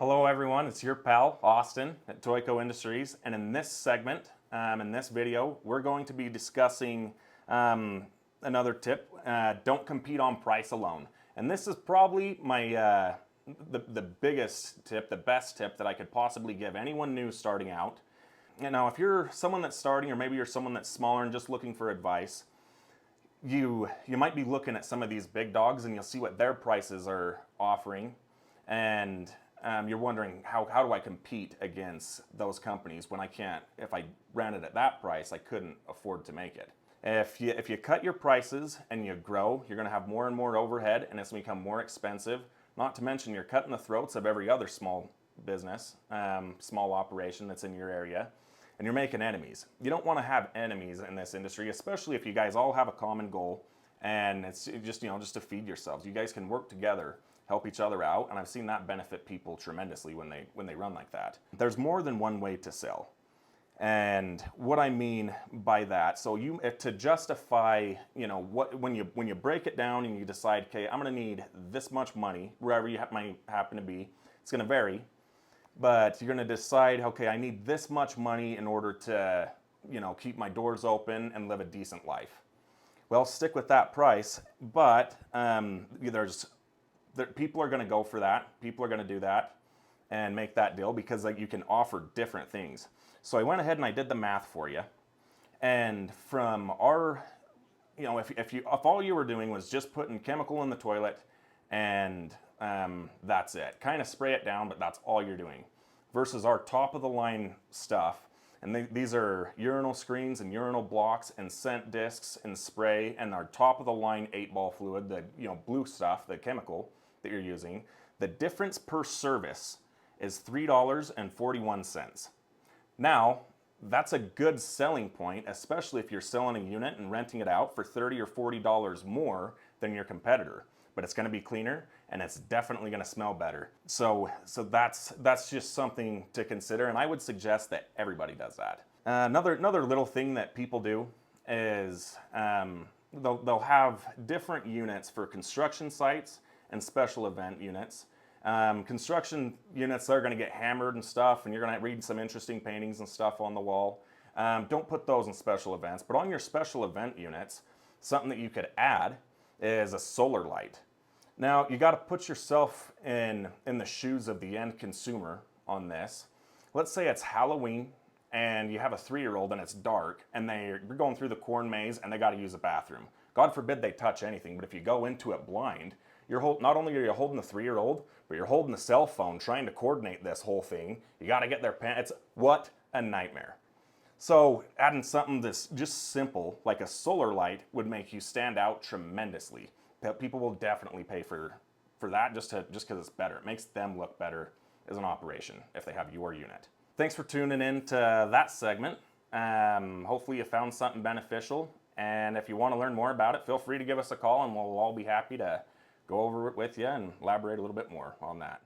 Hello everyone, it's your pal Austin at Toyco Industries, and in this segment, in this video, we're going to be discussing another tip, don't compete on price alone. And this is probably my the biggest tip, the best tip that I could possibly give anyone new starting out. Now, if you're someone that's starting, or maybe you're someone that's smaller and just looking for advice, you might be looking at some of these big dogs and you'll see what their prices are offering, and you're wondering how do I compete against those companies when I can't, if I ran it at that price, I couldn't afford to make it. If you cut your prices and you grow, you're going to have more and more overhead and it's going to become more expensive. Not to mention you're cutting the throats of every other small business, small operation that's in your area, and you're making enemies. You don't want to have enemies in this industry, especially if you guys all have a common goal and it's just to feed yourselves. You guys can work together, help each other out, and I've seen that benefit people tremendously when they run like that. There's more than one way to sell. And what I mean by that, so to justify, when you break it down and you decide, okay, I'm going to need this much money, wherever you might happen to be, it's going to vary, but you're going to decide, okay, I need this much money in order to, keep my doors open and live a decent life. Well, stick with that price, but people are going to go for that. People are going to do that and make that deal because you can offer different things. So I went ahead and I did the math for you. And from our, if all you were doing was just putting chemical in the toilet and that's it, kind of spray it down, but that's all you're doing, versus our top of the line stuff. And these are urinal screens and urinal blocks and scent discs and spray, and our top of the line 8-ball fluid, the blue stuff, the chemical that you're using. The difference per service is $3.41. Now, that's a good selling point, especially if you're selling a unit and renting it out for $30 or $40 more than your competitor. But it's going to be cleaner and it's definitely going to smell better. So that's just something to consider, and I would suggest that everybody does that. Another little thing that people do is they'll have different units for construction sites and special event units. Construction units are going to get hammered and stuff, and you're going to read some interesting paintings and stuff on the wall. Don't put those in special events, but on your special event units, something that you could add is a solar light. Now, you got to put yourself in the shoes of the end consumer on this. Let's say it's Halloween and you have a 3-year-old and it's dark and you're going through the corn maze and they got to use a bathroom. God forbid they touch anything, but if you go into it blind, not only are you holding the 3-year-old, but you're holding the cell phone trying to coordinate this whole thing. You got to get their pants. What a nightmare. So adding something that's just simple, like a solar light, would make you stand out tremendously. People will definitely pay for that just because it's better. It makes them look better as an operation if they have your unit. Thanks for tuning in to that segment. Hopefully you found something beneficial. And if you want to learn more about it, feel free to give us a call and we'll all be happy to go over it with you and elaborate a little bit more on that.